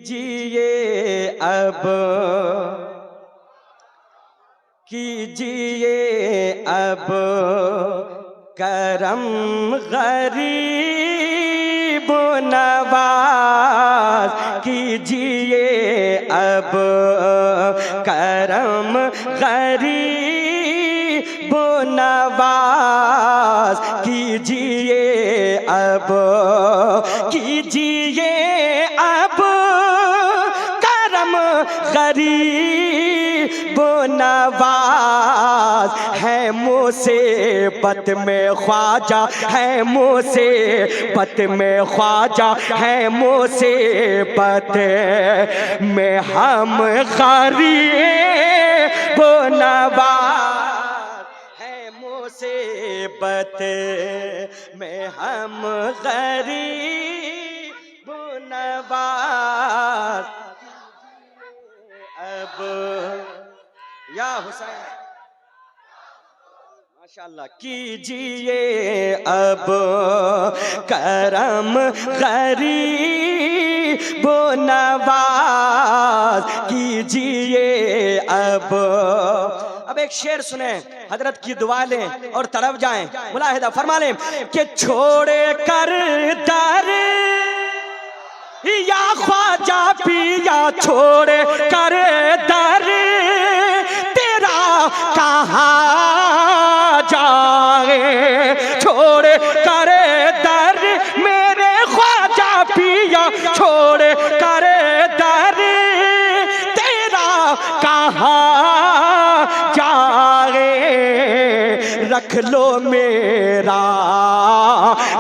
कीजिए अब, कीजिए अब करम गरीब नवाज, कीजिए अब करम गरीब नवाज, कीजिए अब, कीजिए अब करम गरीब नवाज। है मुसीबत में ख्वाजा, है मुसीबत में ख्वाजा, है मुसीबत में हम गरीब नवाज, है मुसीबत में हम गरीब नवाज। अब या हुसैन माशाअल्लाह, कीजिए अब करम गरीब नवाज, कीजिए अब। अब एक शेर सुने, हजरत की दुआ लें और तरफ जाएं, मुलाहिदा फरमा लें कि छोड़े कर दर या ख्वाजा पिया, छोड़े कर दर तेरा कहाँ जाए, छोड़े कर दर मेरे ख्वाजा पिया, छोड़े कर दर तेरा कहाँ जाए। रख लो मेरा,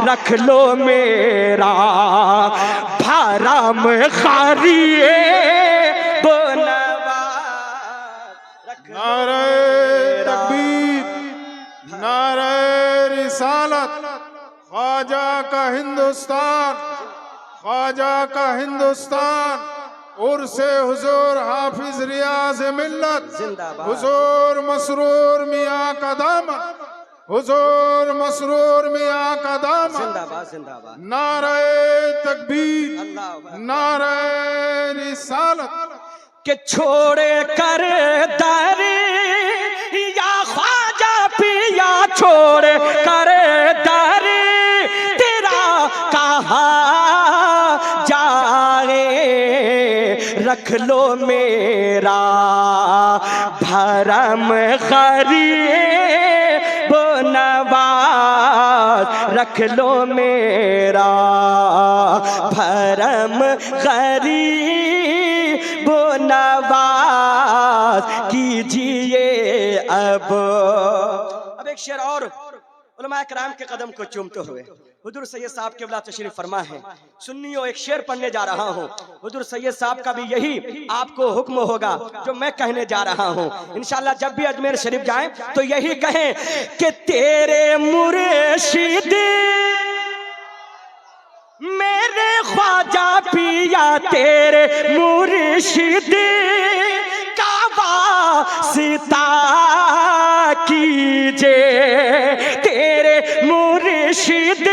रख लो मेरा भरम खारिए बनवाज। नारे तकबीर, नारे रिसालत, ख्वाजा का हिंदुस्तान, ख्वाजा का हिंदुस्तान, उर्से हुजूर हाफिज रियाज मिल्लत, हुजूर मसरूर मियाँ का दामन, हुजूर मसरूर मियाँ का दामन। जिंदाबाद जिंदाबाद। नारे तकबीर, नारे रिसालत। के छोड़े कर दर या ख्वाजा पिया, छोड़े कर दर तेरा कहाँ जाए। रख लो मेरा भरम गरीब नवाज, रख लो मेरा भरम गरीब नवाज, कीजिए अब। अब एक शेर और उलमाए कराम के कदम को चूमते हुए हुजूर सैयद साहब क़िबला तशरीफ फरमा है। सुन्नियों, एक शेर पढ़ने जा रहा हूँ। हुजूर सैयद साहब का भी यही आपको हुक्म होगा जो मैं कहने जा रहा हूँ। इंशाअल्लाह जब भी अजमेर शरीफ जाएं तो यही कहें कि तेरे मुर्शिद मेरे ख्वाजा पिया, तेरे मुर्शिद का वास्ता कीजिए, तेरे मुर्शिद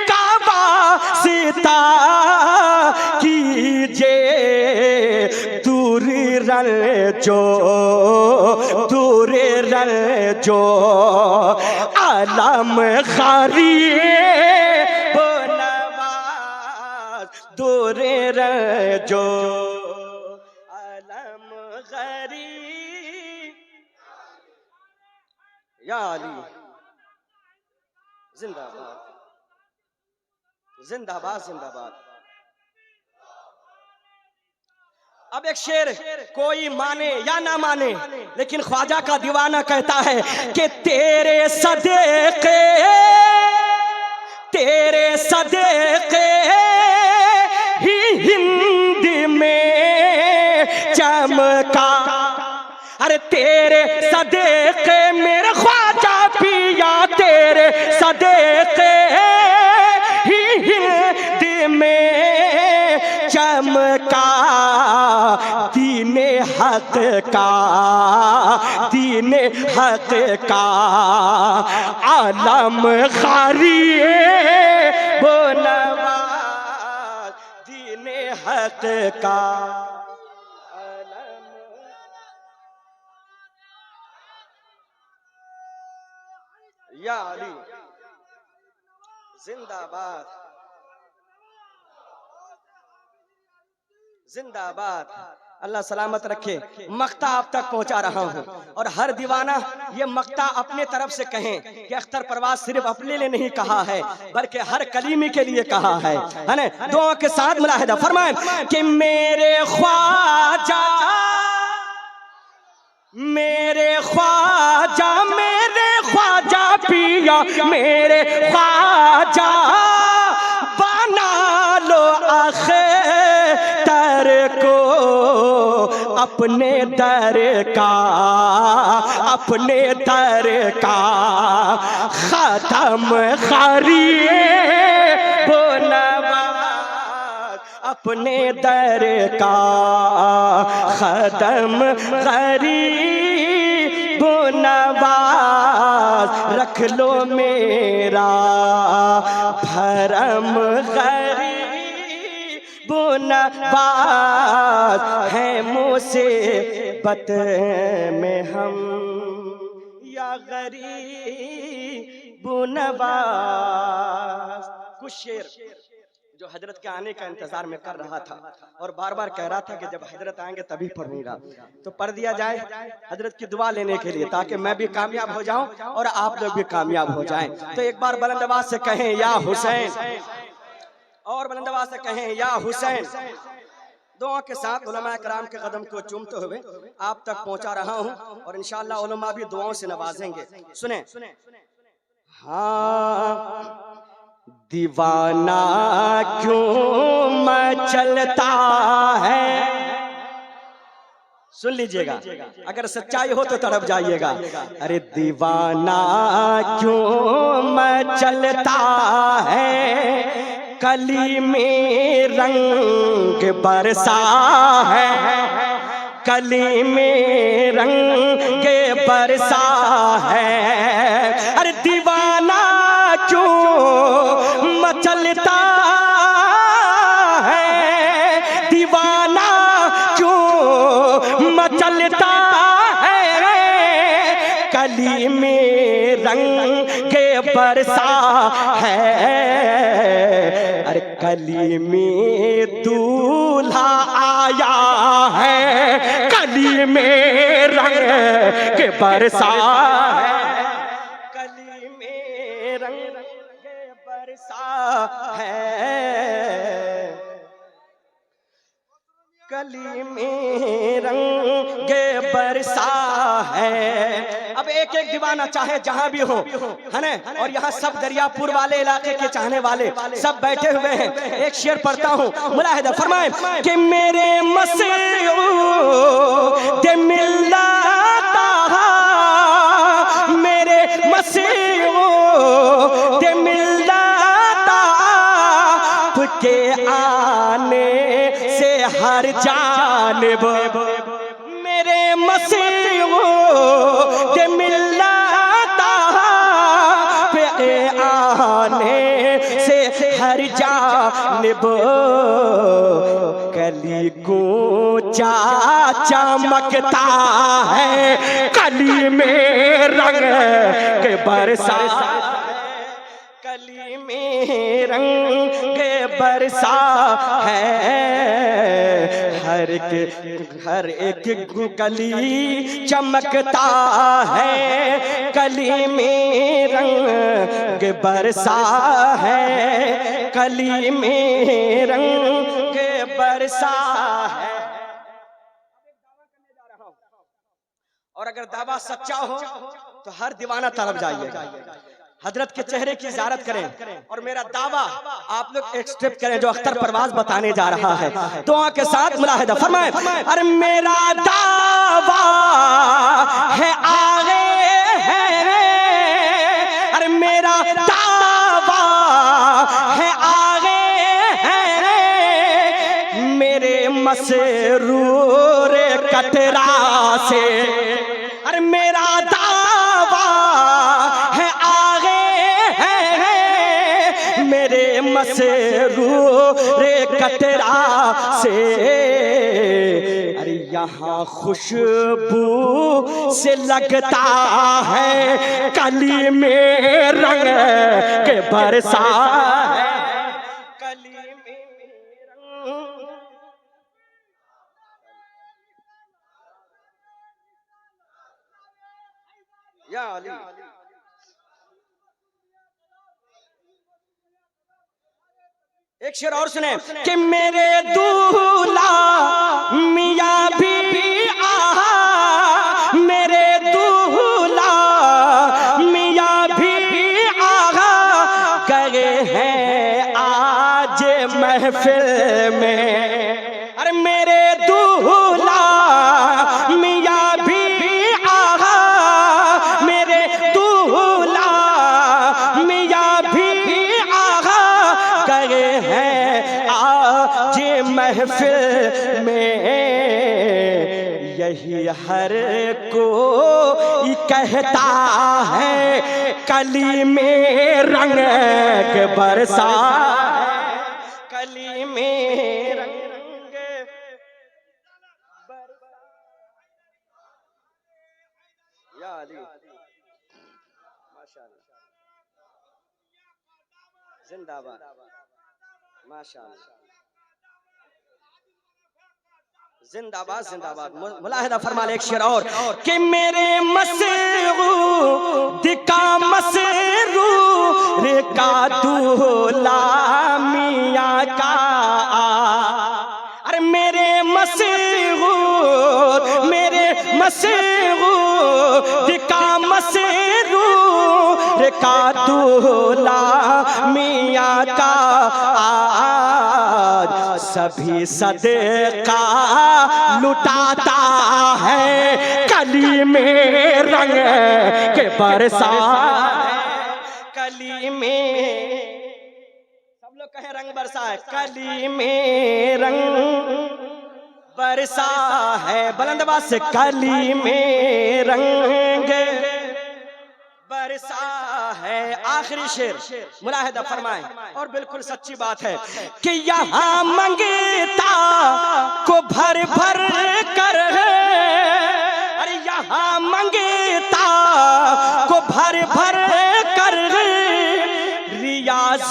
का वास्ता कीजिए। दूर रल जो, दूर रल जो आलम खारिए दूर रजो अलम गरीब। या अली जिंदाबाद जिंदाबाद जिंदाबाद। अब एक शेर कोई माने या ना माने, लेकिन ख्वाजा का दीवाना कहता है कि तेरे सदेके, तेरे सदेके ही हिंद में चमका। अरे तेरे सदेके मेरे ख्वाजा पिया, तेरे सदेके ही हिंद में चमका। दीने हक का, दीने हक का आलम खारिए वो नवाज, दीने हक खत का या अली जिंदाबाद जिंदाबाद। अल्लाह सलामत रखे। मक्ता आप तक पहुंचा रहा हूं और हर दीवाना ये मक्ता अपने तरफ से कहें कि अख्तर परवाज सिर्फ अपने लिए नहीं कहा है बल्कि हर कलीमी के लिए कहा है ना। दुआ के साथ मुलाहिदा फरमाएं कि मेरे ख्वाजा पिया मेरे ख्वाजा बना लो अख्तर को अपने दर का खत्म खरीब नवाज अपने दर का खत्म खरीब नवाज रख लो मेरा भरम गरीब नवाज है मुसीबत में हम या गरीब नवाज। कुछ शेर जो हजरत के आने का इंतजार में कर रहा था और बार बार कह रहा था कि जब हजरत आएंगे तभी पढ़ूंगा, तो पढ़ दिया जाए हजरत की दुआ लेने के लिए ताकि मैं भी कामयाब हो जाऊं और आप लोग भी कामयाब हो जाएं। तो एक बार बुलंद आवाज से कहें या हुसैन, और बुलंद आवाज से कहें या हुसैन। दुआ के साथ उलमा कराम के कदम को चूमते हुए आप तक पहुंचा रहा हूं और इंशाअल्लाह उलमा भी दुआओं से नवाजेंगे। सुने हाँ दीवाना क्यों मचलता है, सुन लीजिएगा, अगर सच्चाई हो तो तड़प जाइएगा। अरे दीवाना क्यों मचलता है, कली में रंग बरसा है, कली में रंग बरसा है। अरे दीवाना क्यों मचलता है, दीवाना क्यों मचलता है, कली में रंग बरसा है। अरे कली में दूल्हा आया है, कली में रंग बरसा है, कली में रंग बरसा है, कली में रंग बरसा है। अब एक एक दीवाना चाहे जहां भी हो है ना, और यहाँ सब दरियापुर वाले इलाके के चाहने वाले सब बैठे हुए हैं। एक शेर पढ़ता हूँ, मुलाहिदा फरमाए कि मेरे मसीह मिलता मेरे मसीह मिलता के आने से हर जानिब, मेरे मसीह मिलता पे आने से हर जानिब, कली को चमकता है, कली में रंग बरसा, कली में रंग बरसा है। हर एक कली चमकता है, कली में रंग बरसा है, कली में रंग बरसा है। और अगर दावा सच्चा हो तो हर दीवाना तड़प जाइएगा। हजरत के चेहरे की ज़ियारत करें और मेरा दावा आप लोग एक स्टेप करें जो अख्तर परवाज बताने जा रहा है। दुआ के साथ मुलाहिदा फरमाएं। अरे मेरा दावा है आगे है, अरे मेरा दावा है आगे है, मेरे मसरूर कटरा से, अरे मेरा दावा है आगे है, मेरे मसरूर कतरा से, अरे यहाँ खुशबू से लगता है कली में रंग के बरसा है, कली में रंग। या अली एक शेर और सुने कि मेरे दूल्हा मियाँ भी आहा, मेरे दूल्हा मियाँ भी आहा गए हैं आज महफिल में। अरे मेरे दूल्हा मियाँ भी आहा, मेरे दूल्हा मियाँ भी आहा गए हैं आज महफिल में। यही हर को कहता है कली में रंग बरसा, कली में रंग बरसा। या अली माशाअल्लाह, जिंदाबाद, माशाअल्लाह, जिंदाबाद जिंदाबाद। मुलाहिदा फरमा ले एक शेर और कि मेरे मसरूद का मसरूर का दूल्हा मियाँ का, अरे मेरे मसरूद, मेरे मसरूद का मसरूर का दूल्हा मियाँ का आज सभी सदका लुटाता है कली में रंग के बरसा, कली में, सब लोग कहे रंग बरसा है, कली में रंग बरसा है। बुलंद आवाज से कली में रंग बरसा है। आखिरी शेर मुलाहिदा फरमाएं और बिल्कुल सच्ची बात है कि यहाँ मंगता को भर भर कर, अरे यहाँ मंगता को भर भर कर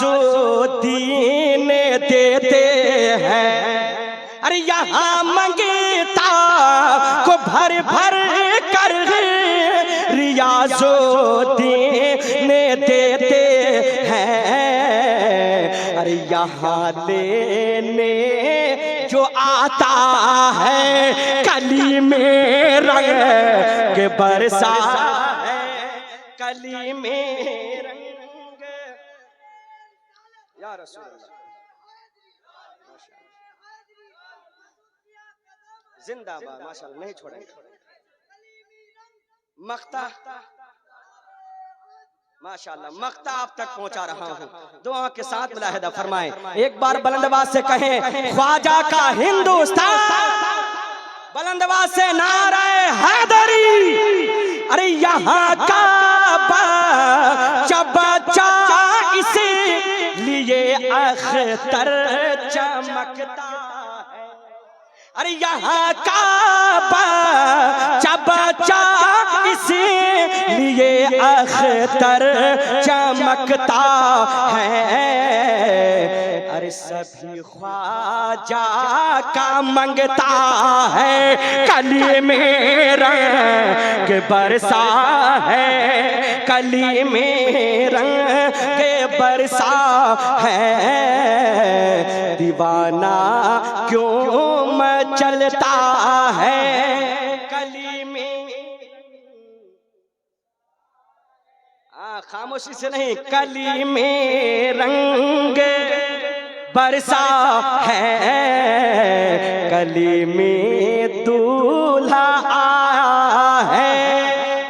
रियाजुद्दीन देते हैं। अरे यहाँ मंगता को भर भर कर रियाजुद्दीन देते हैं। अरे यहाँ लेने जो आता है कली में रंग के बरसा है, कली में रंग। या रसूल अल्लाह जिंदाबाद, माशाअल्लाह, नहीं छोड़ेंगे। मक्ता माशाअल्लाह, मक्ता आप तक पहुंचा रहा हूं, दुआ के साथ मुलाहिदा फरमाएं। एक बार बुलंद आवाज से कहें ख्वाजा का हिंदुस्तान, बुलंद आवाज से नारे हैदरी। अरे यहाँ का बच्चा इसे लिए अख्तर चमकता है। अरे यहाँ का बच्चा इसे लिए अख्तर चमकता है। अरे सभी ख्वाजा का मंगता है कली में रंग बरसा है, कली में रंग बरसा है। दीवाना क्यों मचलता है कली में, खामोशी से नहीं, कली में रंग बरसा है, कली में दूल्हा आया है,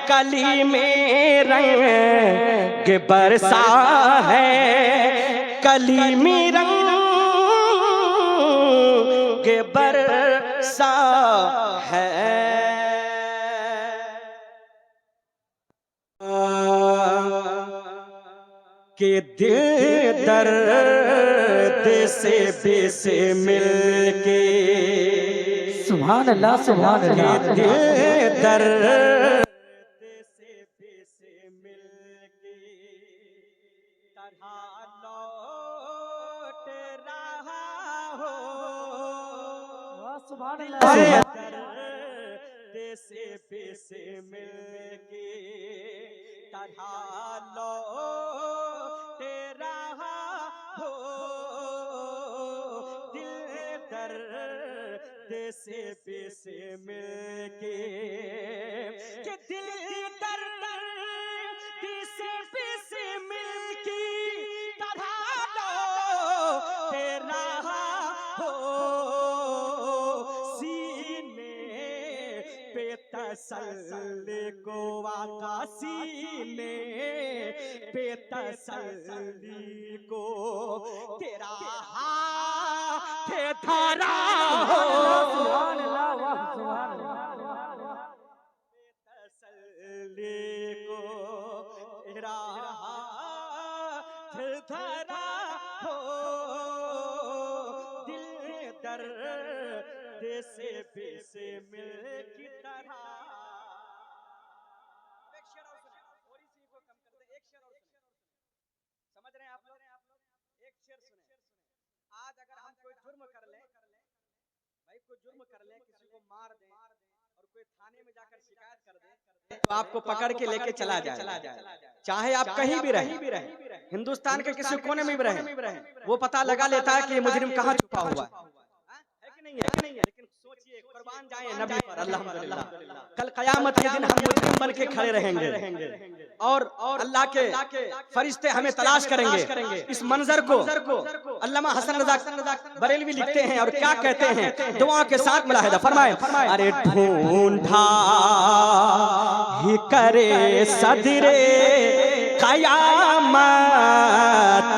कली में रंग बरसा है, कली में रंग बरसा है। के दिल दर्द से बेस मिलके सुभान अल्लाह सुभान अल्लाह दिल दर्द से बेस मिलके तरह लौट रहा हो सुभान अल्लाह से बेस मिलके तरह लौट रहा हो दिल दर्द से बेस मिलके कि दिल दर्द से बेस मिलके तरह लौट रहा हो तसल्ली को आका सीने पे तसल्ली को तेरा हाथ धरा हो सुभान अल्लाह वाह सुभान अल्लाह तसल्ली को तेरा हाथ धरा हो दिल दर्द से बेस मिल की तरह समझ रहे हैं आप लोग एक शेर सुने आज अगर हम कोई जुर्म कर ले भाई कोई जुर्म कर ले किसी को मार दे और कोई थाने में जाकर शिकायत कर दे तो आपको पकड़ के लेके चला जाए चाहे आप कहीं भी रहे हिंदुस्तान के किसी कोने में भी रहे वो पता लगा लेता है कि ये मुजरिम कहाँ छुपा हुआ है कि नहीं है लेकिन सोचिए कुर्बान जाए नबी पर अल्हम्दुलिल्लाह कल कयामत के दिन हम मुजरिम बन के खड़े रहेंगे और अल्लाह के फरिश्ते हमें तलाश करेंगे इस मंजर को अल्लामा हसन रजा बरेलवी लिखते हैं और क्या कहते हैं दुआ के साथ मुलाहिदा फरमाए अरे ढूंढा ही करे सदरे कयामत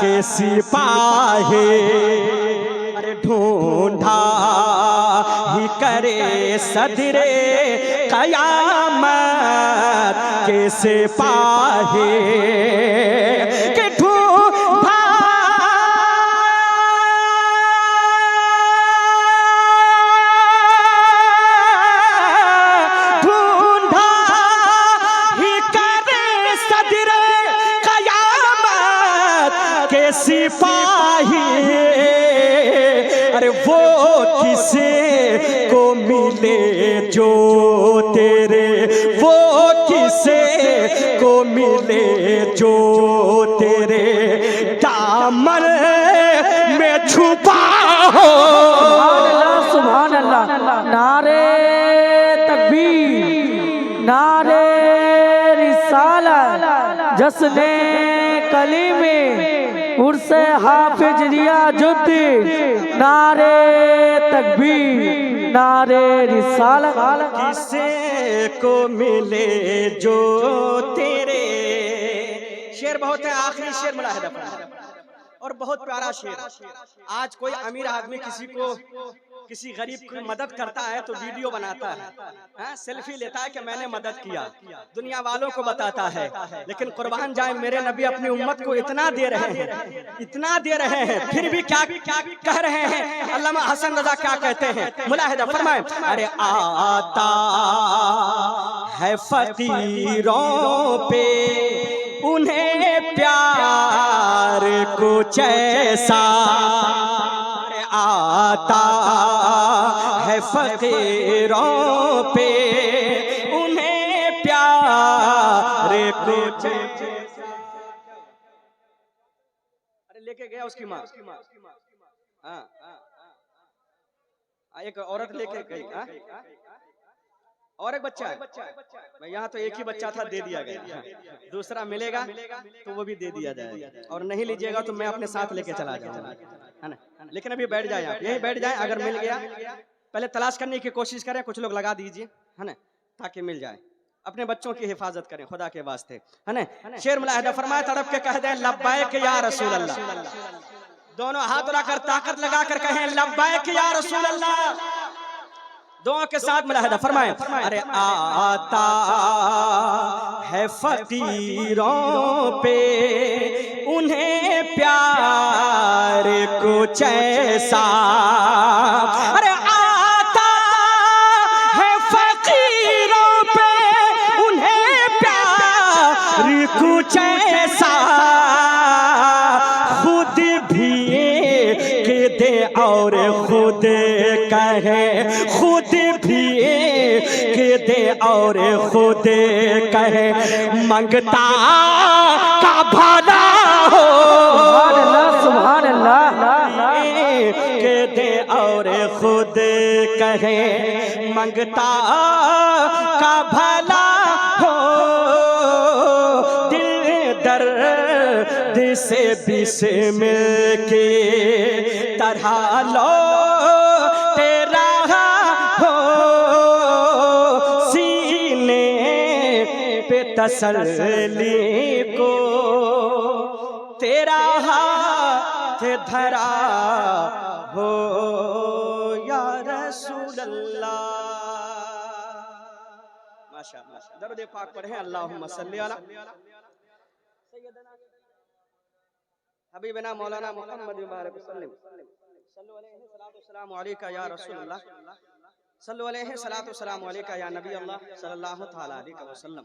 के सिपाही अरे ढूंढा ही करे सदरे कयामत के सिपाही के ढूंढा ही करे सदरे कयामत के सिपाही अरे वो किसे को मिले जो तेरे वो किसे को मिले जो तेरे दामन में छुपा हो सुभान अल्लाह नारे तकबीर नारे रिसालत जश्ने कलीमे उर्स हाफिज रियाजुद्दीन नारे तकबीर नारे रिसालत किसे को मिले जो तेरे शेर बहुत है आखिरी शेर मुलाहिदा और बहुत प्यारा शेर आज कोई अमीर आदमी किसी गरीब की मदद करता है तो वीडियो बनाता है सेल्फी लेता है कि मैंने मदद किया दुनिया वालों को बताता है लेकिन कुर्बान जाए मेरे नबी अपनी उम्मत को इतना दे रहे हैं फिर भी क्या कह रहे हैं अल्लामा हसन रजा क्या कहते हैं मुलाहिदा फरमाए अरे आता है फकीरों पे उन्हें प्यार कुछ ऐसा आता है फकीरों पे उन्हें प्यार कुछ अरे लेके गया उसकी माँ एक औरत लेके गई और एक बच्चा है भाई यहाँ तो एक ही बच्चा था दे दिया गया दूसरा मिलेगा तो वो भी दे दिया जाएगा और नहीं लीजिएगा तो मैं अपने साथ लेके चला जाऊंगा है ना लेकिन अभी बैठ जाए आप यही बैठ जाए अगर मिल गया पहले तलाश करने की कोशिश करें कुछ लोग लगा दीजिए है ना ताकि मिल जाए अपने बच्चों की हिफाजत करें खुदा के वास्ते है ना शेर मुलाहिदा फरमाया तड़प के कह दें लब्बैक या रसूल अल्लाह दोनों हाथ उठाकर ताकत लगाकर कहें लब्बैक या रसूल अल्लाह दुआ के साथ मुलाहिदा फरमाएं। अरे आता है फकीरों पे उन्हें प्यार कुछ ऐसा, अरे आता है फकीरों पे उन्हें प्यार कुछ ऐसा, खुद भी के दे और खुद कहे, खुद भी के दे और खुद कहे, मंगता का भला हो, सुभान अल्लाह, के दे और खुद कहे, मंगता का भला हो, दिल दर्द से बिस्मिल के तरह लो तेरा हो, सीने पे तसल्ली को तेरा हाथ धरा हो या रसूल अल्लाह। माशाअल्लाह, दरूद पाक पढ़े अल्लाहुम्मा सल्ली अला सय्यदना हबीबना मौलाना मुहम्मद मुबारक वसल्लम, सल्लु अलैहि सलातु वस्सलामु अलैका या रसूल अल्लाह, सल्लु अलैहि सलातु वस्सलामु अलैका या नबी अल्लाह सल्लल्लाहु तआला अलैहि वसल्लम।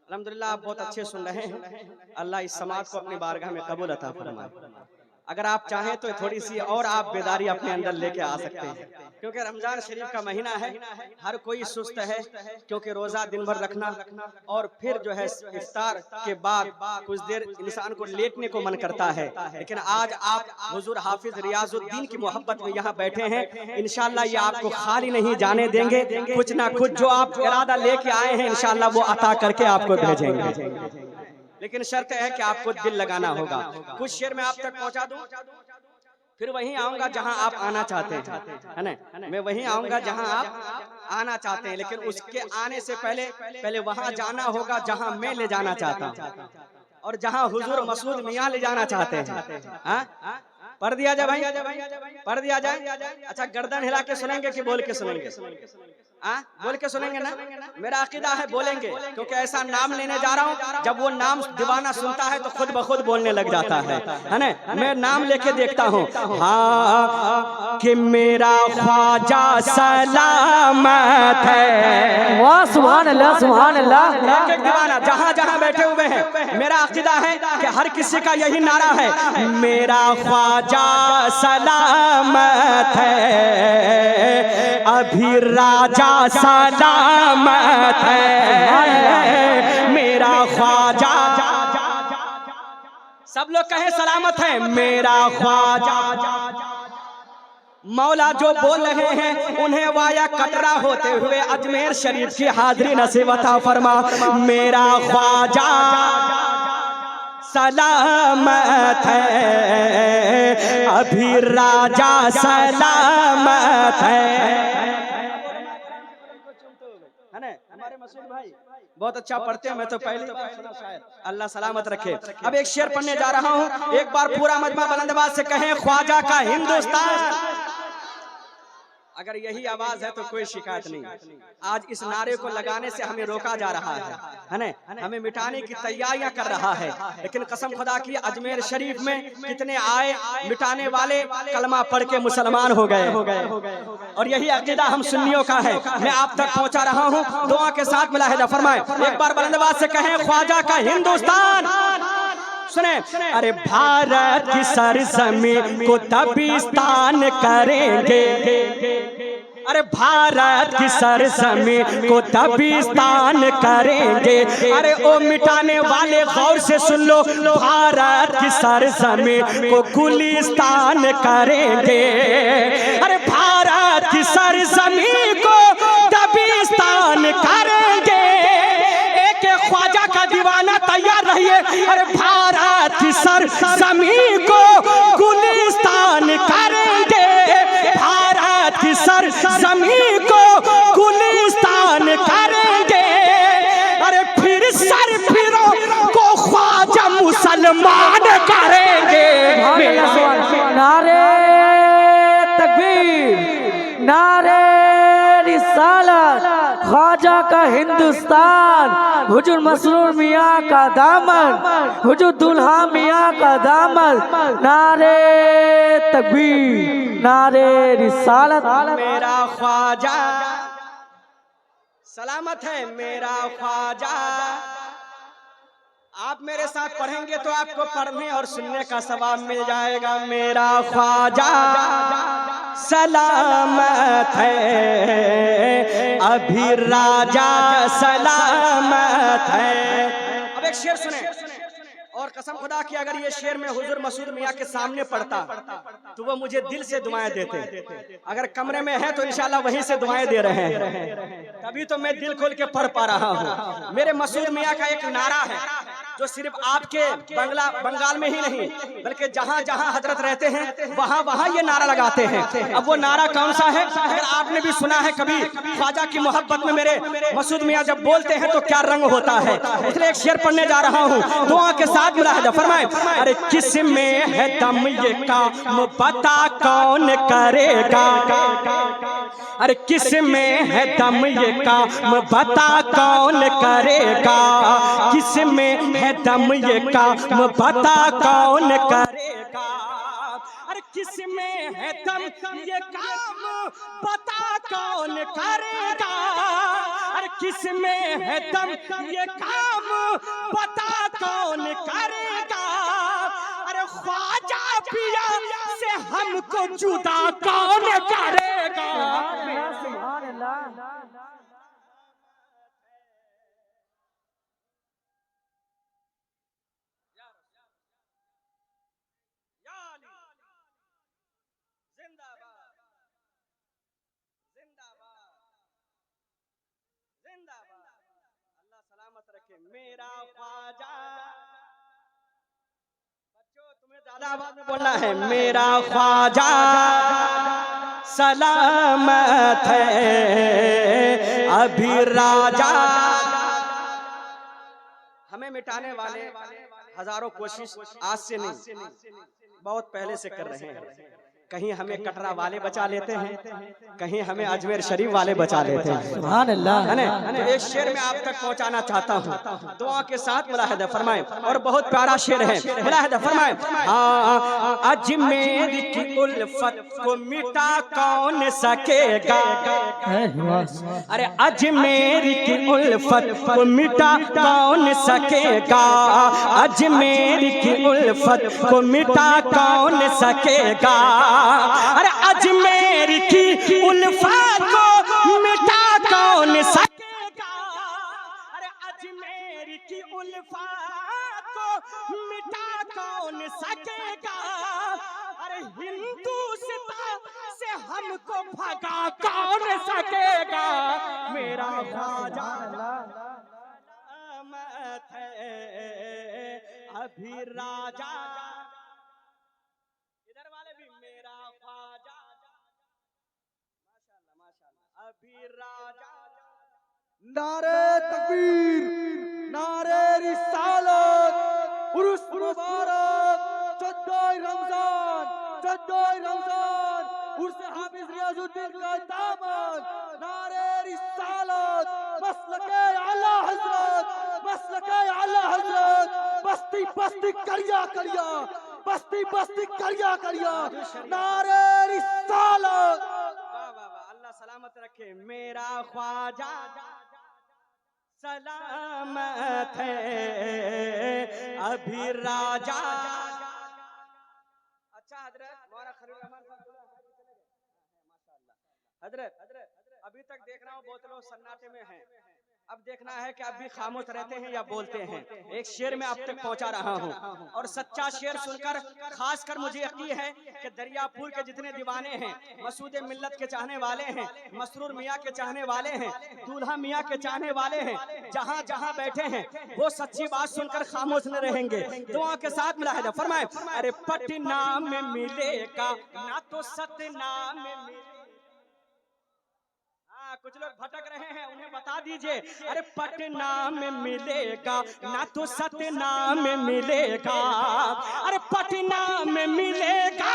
अल्हम्दुलिल्लाह, आप बहुत अच्छे सुन रहे हैं। अल्लाह इस समाज को अपनी बारगाह में कबूल अता फरमाए। अगर आप चाहें तो थोड़ी सी और आप बेदारी अपने अंदर लेके आ सकते हैं, क्योंकि रमजान शरीफ का महीना है, हर कोई सुस्त है, क्योंकि रोजा दिन भर रखना और फिर जो है इफ्तार के बाद कुछ देर इंसान को लेटने को मन करता है। लेकिन आज आप हुजूर हाफिज रियाजुद्दीन की मोहब्बत में यहाँ बैठे हैं, इंशाअल्लाह ये आपको खाली नहीं जाने देंगे, कुछ ना कुछ जो आप इरादा लेके आए हैं इंशाअल्लाह वो अता करके आपको भेजेंगे। लेकिन शर्त है कि आपको दिल लगाना होगा। कुछ शेर में आप तक पहुंचा दूं, फिर वहीं आऊंगा जहां आप आना चाहते हैं, है ना? मैं वहीं आऊंगा जहां आप आना चाहते हैं, लेकिन उसके आने से पहले वहां जाना होगा जहां मैं ले जाना चाहता हूं और जहां हुजूर मसूद मियां ले जाना चाहते हैं। हाँ, पढ़ दिया जाए भाई, पढ़ दिया जाए। अच्छा, गर्दन हिला के सुनेंगे कि बोल के सुनेंगे? बोल के सुनेंगे ना? मेरा अकीदा है बोलेंगे, क्योंकि ऐसा नाम लेने जा रहा हूँ, जब वो नाम दीवाना सुनता है तो खुद ब खुद बोलने लग जाता है ना? मैं नाम लेके देखता हूँ। हाँ कि मेरा ख्वाजा सलामत है। वाह, सुभान अल्लाह, सुभान अल्लाह। एक एक दीवाना जहाँ जहाँ बैठे हुए हैं, मेरा अकीदा है कि हर किसी का यही नारा है, मेरा ख्वाजा सलामत है, अभी राजा सलामत है, मेरा ख्वाजा। सब लोग कहे सलामत है, मेरा ख्वाजा। मौला जो बोल रहे हैं उन्हें वाया कटरा होते हुए अजमेर शरीफ की हाजिरी नसीब अता फरमा। मेरा ख्वाजा सलामत है, अभी राजा सलामत है ना? हमारे मसूद भाई बहुत अच्छा पढ़ते हैं, मैं तो पहले सुना शायद। अल्लाह सलामत रखे। अब एक शेर पढ़ने जा रहा हूँ, एक बार पूरा मजमा बुलंद आवाज से कहें, ख्वाजा का हिंदुस्तान। अगर यही आवाज है तो कोई शिकायत नहीं। आज इस नारे को लगाने से हमें रोका जा रहा है ना? हमें मिटाने की तैयारियां कर रहा है, लेकिन कसम खुदा की अजमेर शरीफ में कितने आए मिटाने वाले, कलमा पढ़ के मुसलमान हो गए। और यही अकीदा हम सुन्नियों का है। मैं आप तक पहुंचा रहा हूं, दुआ के साथ मुलाहिदा फरमाएं। एक बार बुलंद आवाज से कहें, ख्वाजा का हिंदुस्तान। सुने, अरे भारत की सरजमीं को तबिस्तान करेंगे, अरे भारत की सरजमीं को तबिस्तान करेंगे। अरे ओ मिटाने वाले गौर से सुन लो, भारत की सरजमीं को गुलिस्तान करेंगे। अरे भारत की सरजमीं को तबिस्तान करेंगे। एक एक ख्वाजा का दीवाना तैयार रहिए। अरे भारत की सरजमीं को गुलिस्तान करेंगे, भारत की सरजमीं को गुलिस्तान करेंगे। अरे फिर सर फिरों को ख्वाजा मुसलमान करेंगे। नारे तकबीर, नारे रिसालत ख्वाजा का हिंदुस्तान, हुजूर मसरूर मियाँ का दामन, हुजूर दुल्हा मियाँ का दामन। नारे तकबीर, नारे रिसालत। मेरा ख्वाजा सलामत है, मेरा ख्वाजा। आप मेरे साथ पढ़ेंगे तो आपको पढ़ने और सुनने का सवाब मिल जाएगा। मेरा ख्वाजा सलामत है, अभी राजा सलामत है। अब एक शेर सुने, और कसम खुदा की अगर ये शेर में हुजूर मसूद मियाँ के सामने पढ़ता तो वो मुझे दिल से दुआएं देते। अगर कमरे में है तो इंशाल्लाह वहीं से दुआएं दे रहे हैं, तभी तो मैं दिल खोल के पढ़ पा रहा हूँ। मेरे मसूद मियाँ का एक नारा है जो सिर्फ आपके बंगाल में ही नहीं बल्कि जहाँ जहाँ हजरत रहते हैं वहाँ वहाँ ये नारा लगाते हैं। अब वो नारा कौन सा है? अगर आपने भी सुना है कभी ख्वाजा की मोहब्बत में मेरे मसूद मियाँ जब बोलते हैं तो क्या रंग होता है, इसलिए एक शेर पढ़ने जा रहा हूँ, दुआ के साथ मुलाहिजा फरमाएं। अरे किस में है दम ये काम बता कौन करेगा, अरे किस में है दम ये काम बता कौन करेगा, किस में है दम ये काम बता कौन करेगा, अरे किस में है दम ये काम बता कौन करेगा, अरे किस में है दम ये काम बता कौन करेगा, अरे ख्वाजा पिया से हमको जुदा कौन करेगा। सुभान अल्लाह। अल्लाह सलामत रखे मेरा ख्वाजा। बच्चों तुम्हें ज्यादा आवाज में बोलना है। मेरा ख्वाजा सलामत है, अभी राजा। हमें मिटाने वाले हजारों कोशिश आज से नहीं बहुत पहले से कर रहे हैं। कहीं हमें कटरा वाले बचा लेते हैं, कहीं हमें अजमेर शरीफ वाले बचा लेते हैं। सुभान अल्लाह। है ना? तो एक शेर में आप तक पहुंचाना चाहता हूँ, दुआ के साथ मुलाहिदा फरमाएं। और बहुत प्यारा शेर है, मुलाहिदा फरमाएं। हाँ, अजमेर की उल्फत को मिटा कौन सकेगा, अरे अजमेर की उल्फत को मिटा कौन सकेगा, अजमेर की उल्फत को मिटा कौन सकेगा, अरे अजमेर की उल्फत को मिटा कौन सकेगा, अरे अजमेर की उल्फत को मिटा कौन सकेगा, अरे हिंदुस्तान से हमको भगा कौन सकेगा। मेरा ख्वाजा सलामत है, अभी राजा। इधर वाले भी मेरा ख्वाजा माशाल्लाह माशाल्लाह, अभी राजा। नारे तकबीर, नारे रिसालत, उर्स मुबारक, 14 रमजान, 14 रमजान, उर्स हाफिज रियाजुद्दीन का दामन। नारे रिसालत, मसलके आला हजरत, मसलके आला हजरत, बस्ती बस्ती करिया करिया, बस्ती बस्ती करिया करिया। नारे रिसालत। वाह वाह वाह, अल्लाह सलामत रखे। मेरा ख्वाजा सलामत है, अभी राजा। अच्छा हजरत मौलाना खलील रहमान माशाल्लाह। हजरत अभी तक देख रहा हूँ बहुत लोग सन्नाटे में हैं, अब देखना है कि आप भी खामोश रहते हैं या बोलते हैं। एक शेर में आप तक पहुंचा रहा हूं, और सच्चा शेर सुनकर खासकर मुझे यकीन है कि दरियापुर के जितने दीवाने हैं, मसूद मिल्लत के चाहने वाले हैं, मसरूर मियाँ के चाहने वाले हैं, दूल्हा मियाँ के चाहने वाले हैं, जहां जहां बैठे हैं वो सच्ची बात सुनकर खामोश न रहेंगे। दुआ के साथ मुलाहिदा फरमाएं। अरे पटना में मिलेगा ना तो सतना में मिलेगा। कुछ लोग भटक रहे हैं, उन्हें बता दीजिए। अरे पटना में मिलेगा ना तो सतना में मिलेगा, अरे पटना में मिलेगा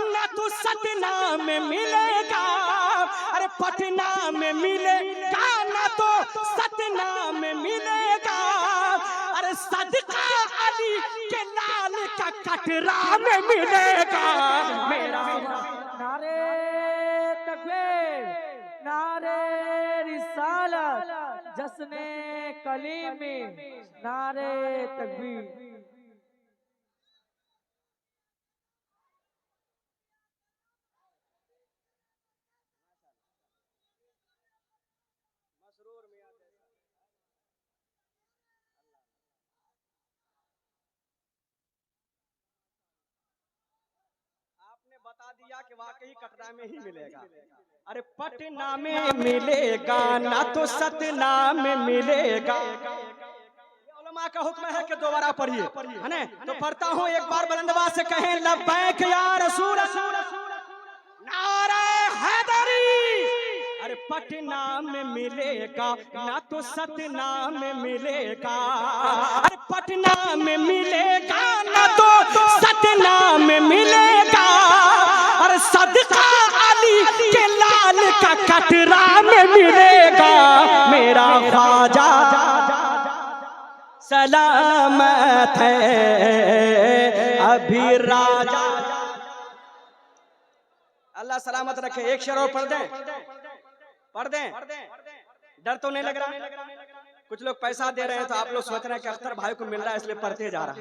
ना तो सतना में मिलेगा, अरे पटना में मिलेगा ना तो सतना में मिलेगा, अरे सदका अली के लाल का कटरा में मिलेगा मेरा। नारे तकबीर, नारे रिसालत, जश्ने कलीमी, नारे तकबीर। बता दिया कि वाकई कटरा में ही मिलेगा। अरे पटना में मिलेगा ना तो सतना में मिलेगा। उलमा का हुक्म है कि दोबारा पढ़िए, है ना? तो पढ़ता हूँ एक बार बुलंदवा से कहें लब्बैक या रसूल, नारे हैदरी। अरे पटना में मिलेगा ना तो सतना में मिलेगा, अरे पटना में मिलेगा ना तो सतना में मिलेगा, अरे सदका अली के लाल का कटरा में मिलेगा मेरा ख्वाजा सलामत है अभी राजा। अल्लाह सलामत रखे। एक शेर और पढ़ दें, पढ़ दें, डर तो नहीं लग रहा? कुछ लोग पैसा दे रहे हैं तो आप लोग सोच रहे हैं कि अख्तर भाई को मिल रहा है इसलिए पढ़ते जा रहा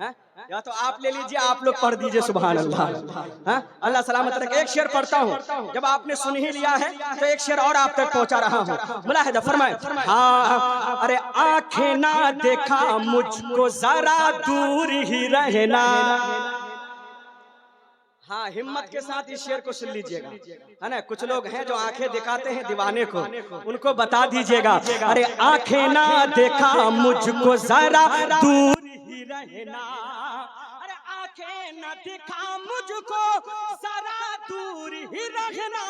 है, या तो आप ले लीजिए, आप लोग पढ़ दीजिए। सुभान अल्लाह, अल्लाह सलामत रखे। एक शेर पढ़ता हूँ, जब आपने सुन ही लिया है तो एक शेर और आप तक पहुंचा रहा हूँ। मुलाहिदा फरमाए। हाँ, अरे आंखें ना देखा मुझको जरा दूर ही रहना। हाँ, हिम्मत के साथ इस शेर को सुन लीजिएगा, है ना? कुछ लोग हैं जो आंखें दिखाते हैं दीवाने को, उनको बता दीजिएगा। अरे आंखें ना देखा मुझको जरा दूर ही रहना, अरे आंखें ना देखा मुझको जरा दूर ही रहना,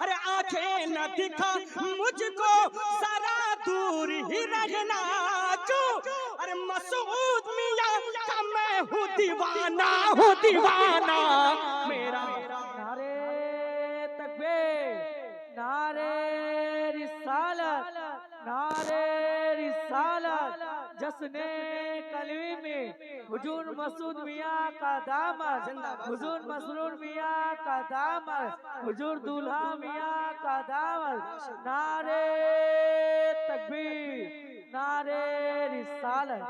अरे आंखें ना दिखा मुझको जरा दूर ही रहना। क्यों? अरे मसूद मियां का मैं हूँ दीवाना, हूँ दीवाना मेरा। नारे तकबीर, नारे रिसालत, नारे रिसालत, जश्ने कलीमी, हुजूर मसूद मियां का दामन, हुजूर मसरूर मियां का दामन, हुजूर दूल्हा मियां का दामन। नारे तकबीर, नारे रिसालत।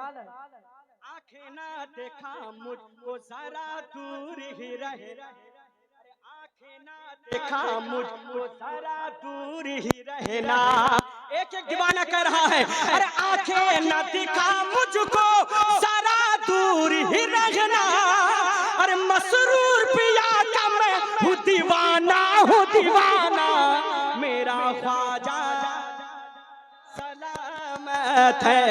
आंखें ना देखा मुझको जरा दूर ही रहे, आंखें ना देखा मुझको जरा दूर ही रहना। एक एक दीवाना कह रहा है, अरे आंखें ना दिखा मुझको जरा दूर ही रहना, अरे मसरूर पिया का मैं हूँ दीवाना, हूँ दीवाना मेरा ख्वाजा सलामत है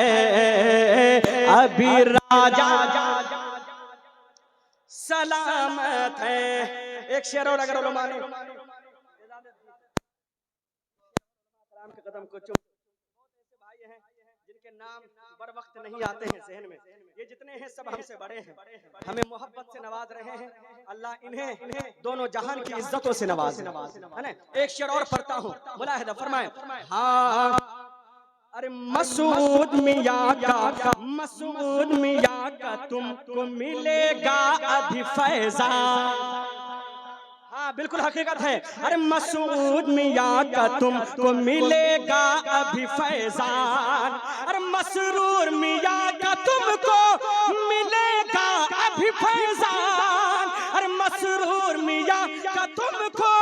अभी राजा सलामत है। एक शेर और अगर उलमा ने के कदम को चुम, भाई हैं जिनके नाम बर वक्त नहीं आते हैं जहन में, ये जितने हैं सब हमसे बड़े हैं, हमें मोहब्बत से नवाज रहे हैं। अल्लाह इन्हें दोनों जहान की इज्जतों से नवाज, है ना? एक शेर और पढ़ता हूँ, मुलाहिदा फरमाए। हाँ, अरे मसूद मियां का, मसूद मियां का तुमको मिलेगा अभी फैज़ान। हाँ, बिल्कुल हकीकत है। अरे मसूद मियां का तुमको मिलेगा अभी फैज़ान, अरे मसरूर मियां का तुमको मिलेगा अभी फैज़ान, अरे मसरूर मियां का तुमको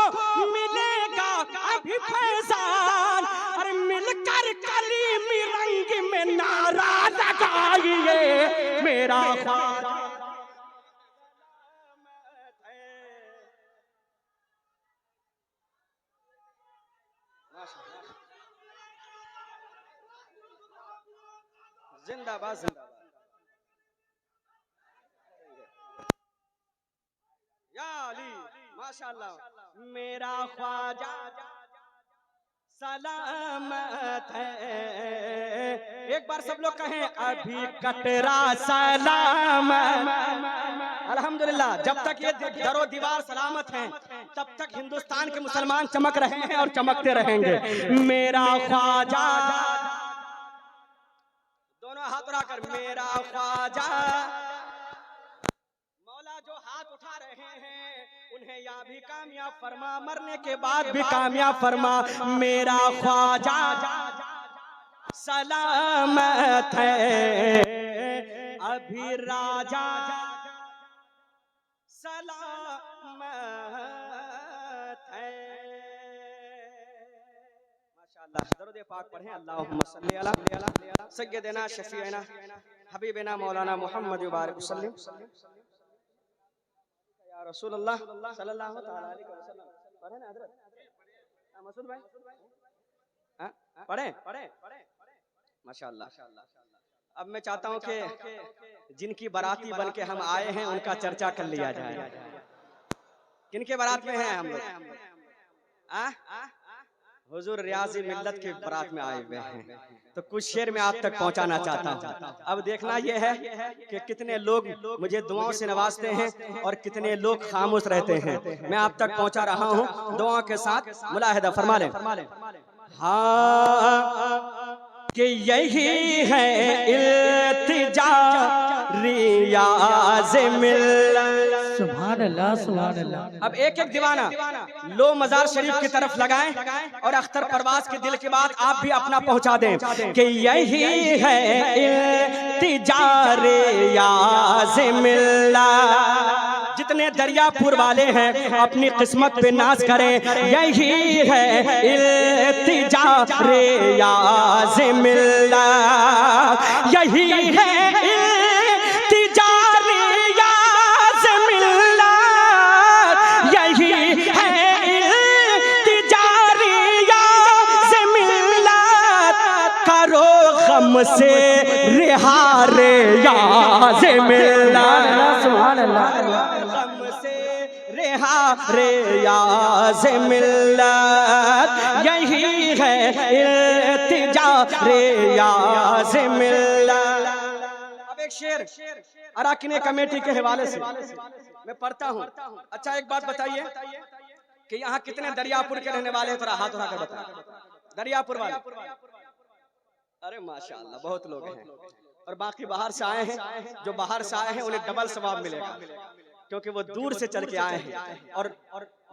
मिलेगा अभी फैज़ान। अरे मिलकर कलीमी रंग में नारा लगाइए मेरा ख्वाजा। जिंदाबाद जिंदाबाद या अली, माशाअल्लाह मेरा ख्वाजा सलामत है। एक बार सब लोग कहें अभी कटरा सलामत। अल्हम्दुलिल्लाह, जब तक ये दरो दीवार सलामत हैं तब तक हिंदुस्तान के मुसलमान चमक रहे हैं और चमकते रहेंगे। मेरा ख्वाजा, दोनों हाथ उठाकर मेरा ख्वाजा, मौला जो हाथ उठा रहे हैं उन्हें या भी कामयाब फरमा, मरने के बाद भी कामयाब फरमा। मेरा ख्वाजा सलामत है अभी राजा सलामत है। माशाअल्लाह, दरूद पाक पढ़ें। अल्लाहुम्मा सल्ली अला सय्यिदना शफीअना हबीबना मौलाना मुहम्मद मुबारक वसल्लम या रसूलुल्लाह सल्लल्लाहु तआला अलैहि वसल्लम। पढ़ें ना हजरत मसूद भाई, हाँ पढ़ें। माशाअल्लाह। अब मैं चाहता हूं कि जिनकी बाराती बन के हम आए हैं उनका चर्चा कर लिया जाए। किनके बारात में हैं हम लोग? हुजूर रियाजी मिल्लत की बारात में आए हुए हैं, तो कुछ शेर में आप तक पहुंचाना चाहता हूं। अब देखना यह है कि कितने लोग मुझे दुआओं से नवाजते हैं और कितने लोग खामोश रहते हैं। मैं आप तक पहुंचा रहा हूं दुआओं के साथ, मुलाहिदा फरमा लें। हाँ कि यही है इल्तिजा रियाज़ मिल्लत। सुभान अल्लाह, सुभान अल्लाह। अब एक एक दीवाना लो मजार शरीफ की तरफ लगाएं और अख्तर परवाज के दिल की बात आप भी अपना पहुंचा दें कि यही है इल्तिजा रियाज़ मिल्लत। जितने दरियापुर वाले हैं अपनी किस्मत पे नाज करें। यही है इल्तिजा रियाज़ मिल्लत, यही है इल्तिजा रियाज़ मिल्लत, यही है इल्तिजा रियाज़ मिल्लत। करो गम से रिहा रियाज़ मिल्लत, सुभान अल्लाह। रियाज़ मिल्लत, यही है इल्तिजा रियाज़ मिल्लत। अब एक शेर अराकीन कमेटी के हवाले से मैं पढ़ता हूँ। अच्छा एक बात बताइए कि यहाँ कितने दरियापुर के रहने वाले हैं? थोड़ा हाथ उठाकर बताएं। दरियापुर वाले, अरे माशाअल्लाह बहुत लोग हैं। और बाकी बाहर से आए हैं, जो बाहर से आए हैं उन्हें डबल सवाब मिलेगा क्योंकि वो दूर से चल के आए हैं। और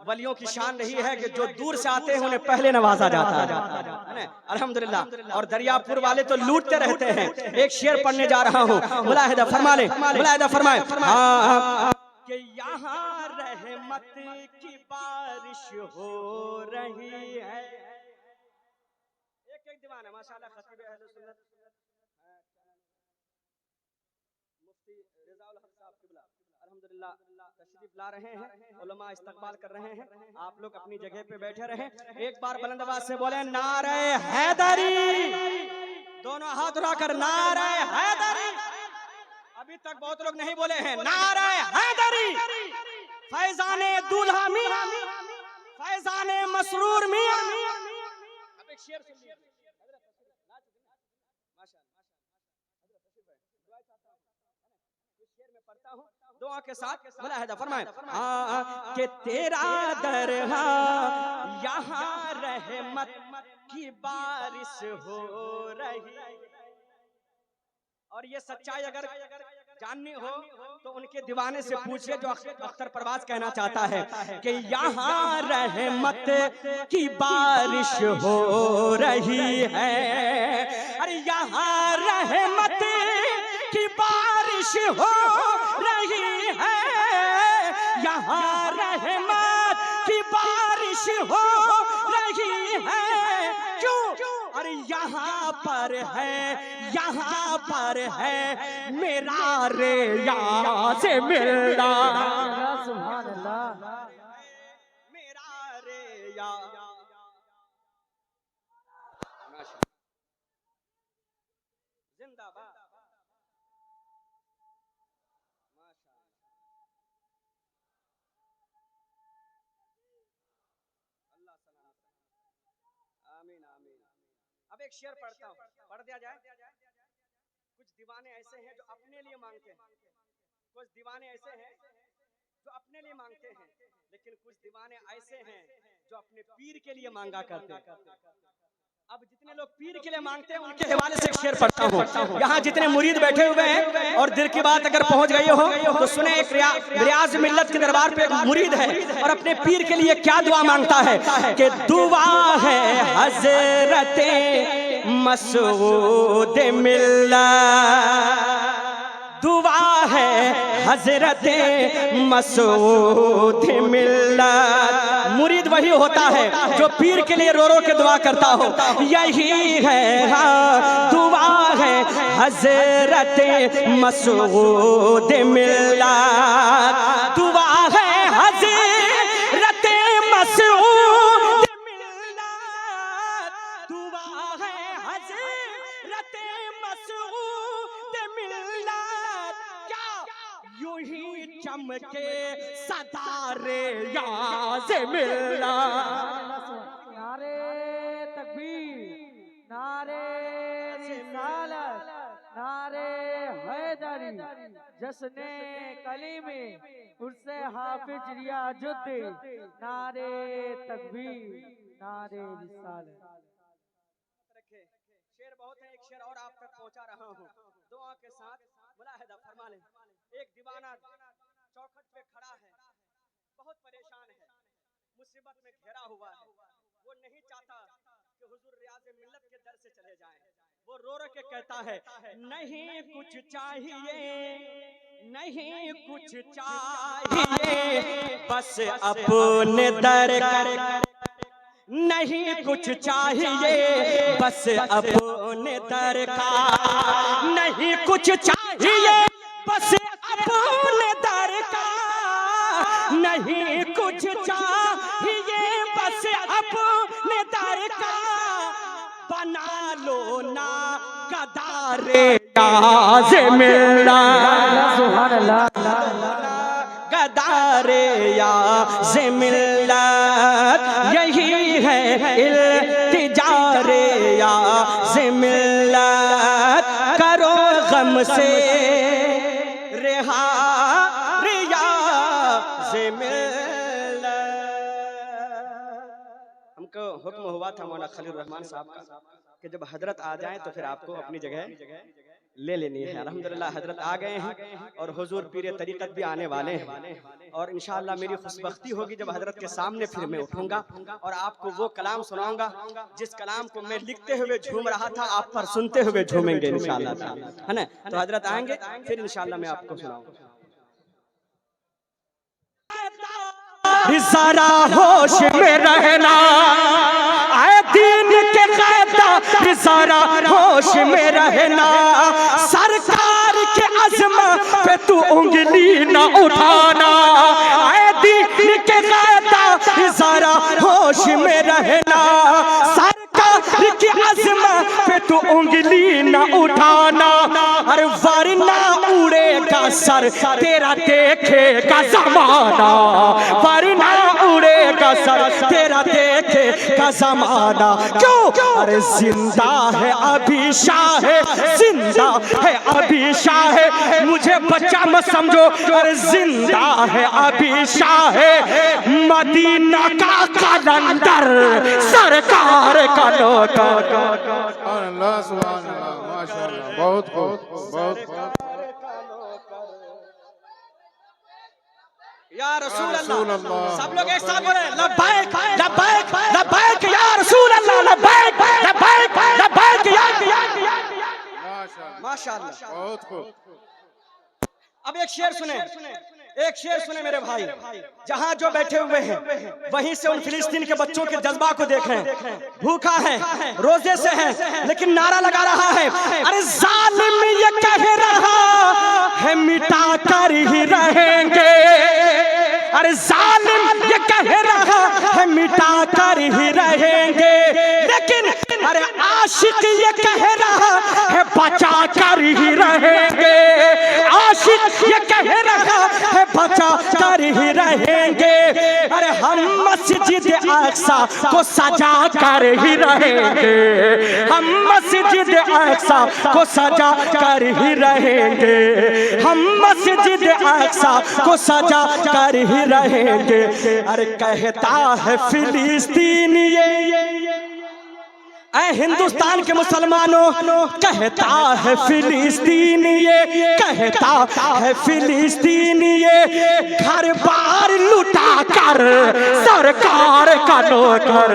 वलियों की शान रही है कि जो दूर से आते हैं उन्हें पहले नवाजा जाता है। अल्हम्दुलिल्लाह। और दरियापुर वाले तो लूटते रहते हैं। एक शेर पढ़ने जा रहा हूँ, मुलाहिदा फरमा ले, मुलाहिदा फरमाए। कि यहाँ रहमत की बारिश हो रही है। एक दीवाना माशाअल्लाह खतीब अहले सुन्नत मुफ्ती रिज़ाउल हक साहब किबला अल्हम्दुलिल्लाह तशरीफ ला रहे हैं, उलमा इस्तकबाल कर रहे हैं। आप लोग अपनी जगह पे बैठे रहें। एक बार बुलंद आवाज से बोले नारे हैदरी, दोनों हाथ उठाकर नारे हैदरी। अभी तक बहुत लोग नहीं बोले हैं नारे हैदरी। फैजाने दूल्हा मियां, फैजाने मसरूर मियां। अब एक शेर सुन लीजिए। दुआ के साथ मुलाहिदा फरमाएं। कि तेरा दर यहाँ रहमत की बारिश हो रही। और ये सच्चाई अगर जाननी हो तो उनके दीवाने से पूछिए जो अख्तर परवाज कहना चाहता है कि यहाँ रहमत की बारिश हो रही है। अरे यहाँ रहमत की बारिश हो रही है, यहाँ रहमत की बारिश हो रही है। क्यों? अरे यहाँ पर है मेरा रियाज़ मिल्लत, सुभान अल्लाह। मेरा रियाज़। जिंदाबाद। आमीन आमीन। अब एक शेर पढ़ता हूँ, पढ़ दिया जाए। कुछ दीवाने ऐसे हैं जो अपने लिए मांगते हैं, कुछ दीवाने ऐसे हैं जो अपने लिए मांगते हैं, लेकिन कुछ दीवाने ऐसे हैं जो अपने पीर के लिए मांगा करते हैं। अब जितने लोग पीर के लिए मांगते हैं उनके हवाले से एक शेर पढ़ता हूँ। यहाँ जितने मुरीद बैठे हुए हैं और दिल की बात अगर पहुंच गई हो तो सुने। एक रियाज मिल्लत के दरबार पे एक मुरीद है और अपने पीर के लिए क्या दुआ मांगता है कि दुआ है हजरते मसूद मिल्लत, दुआ है हजरते मसूद मिल्लत। मुरीद वही होता है जो पीर के लिए रो रो के दुआ करता हो। यही है हाँ दुआ है हजरते मसूद मिल्लत, दुआ है हजरते मसूद मिल्लत, दुआ है हजरते मसूद मिल्लत। क्या यूं ही चमके सदारे याज़ मिल्लत। नारे तकबीर, नारे रिसालत, नारे हैदरी, जश्ने कलीमे, उर्से हाफिज रियाजुद्दीन, नारे तकबीर, नारे रिसालत। शेर बहुत है, एक शेर और आप तक पहुंचा रहा हूँ दुआ के साथ। मुलाहिदा फरमा लें। एक दीवाना चौखट पे खड़ा है, बहुत परेशान है, मुसीबत में घिरा हुआ है। वो नहीं चाहता कि हुजूर रियाज़ मिल्लत के दर से चले जाएं। वो रो रो के कहता है नहीं कुछ चाहिए, नहीं कुछ चाहिए, बस अपने दर कर, नहीं कुछ चाहिए बस अपने दर का, नहीं कुछ चाहिए बस अपने दर का, नहीं कुछ चाहिए बस अपने दर का, बना लो ना गदारे याज़ मिल्लत, सुभान अल्लाह, गदारे याज़ मिल्लत। यही है इल्तिजारे याज़ मिल्लत, करो गम से रिहा रियाज़ मिल्लत। हमको हुक्म हुआ था मौलाना खलील रहमान साहब का कि जब हजरत आ जाएं तो फिर आपको अपनी जगह ले लेनी है। अल्हम्दुलिल्लाह हजरत आ गए हैं और हुजूर पीर तरीक़त भी आने वाले हैं और इंशाअल्लाह मेरी खुशबख्ती होगी जब हजरत के सामने फिर मैं उठूंगा और आपको वो कलाम सुनाऊंगा जिस कलाम को मैं लिखते हुए झूम रहा था, आप पर सुनते हुए झूमेंगे इंशाअल्लाह, है ना। तो हजरत आएंगे फिर इंशाअल्लाह मैं आपको सुनाऊंगा। जरा होश में रहना आए दीन के कायदा, जरा होश में रहना, सरकार के अज़्म पे तू उंगली न उठाना, आए दीन के कायदा, जरा होश में रहना, सरकार के अज़्म पे तू उंगली न उठाना, अरे वरना उड़ेगा सर तेरा देखेगा ज़माना, वरना उड़ेगा सर तेरा देखेगा ज़माना। क्यों? अरे जिंदा है अभी शाह, जिंदा है अभी शाह, मुझे बच्चा मत समझो, अरे जिंदा है अभी शाह, मदीना का कलंदर सरकार का नौकर। अल्लाह सुभान अल्लाह, माशाअल्लाह, बहुत खूब, बहुत खूब। या रसूल अल्लाह, सब लोग एक साथ बोले लब्बैक लब्बैक लब्बैक या रसूल अल्लाह, लब्बैक लब्बैक लब्बैक या माशाअल्लाह, बहुत खूब। अब एक शेर सुने, एक शेर सुने मेरे भाई। जहां जो बैठे हुए हैं वहीं से उन फिलिस्तीन के बच्चों के जज्बा को देखें। भूखा है, रोजे से है, लेकिन नारा लगा रहा है, अरे जालिम ये कह रहा है मिटा कर ही रहेंगे, अरे जालिम ये कह रहा है मिटा कर ही रहेंगे, लेकिन अरे आशिक ये कह रहा है बचा कर ही रहेंगे, आशिक ये कह रहा है बचा कर ही रहेंगे, अरे हम मस्जिद अक्सा को सजा कर ही रहेंगे, हम मस्जिद अक्सा को सजा कर ही रहेंगे, हम मस्जिद अक्सा को सजा कर ही रहेंगे। अरे कहता है फिलिस्तीन ऐ हिंदुस्तान के मुसलमानों, कहता है फिलिस्तीन ये, कहता है फिलिस्तीन ये, घर बार लुटा कर सरकार का नौकर,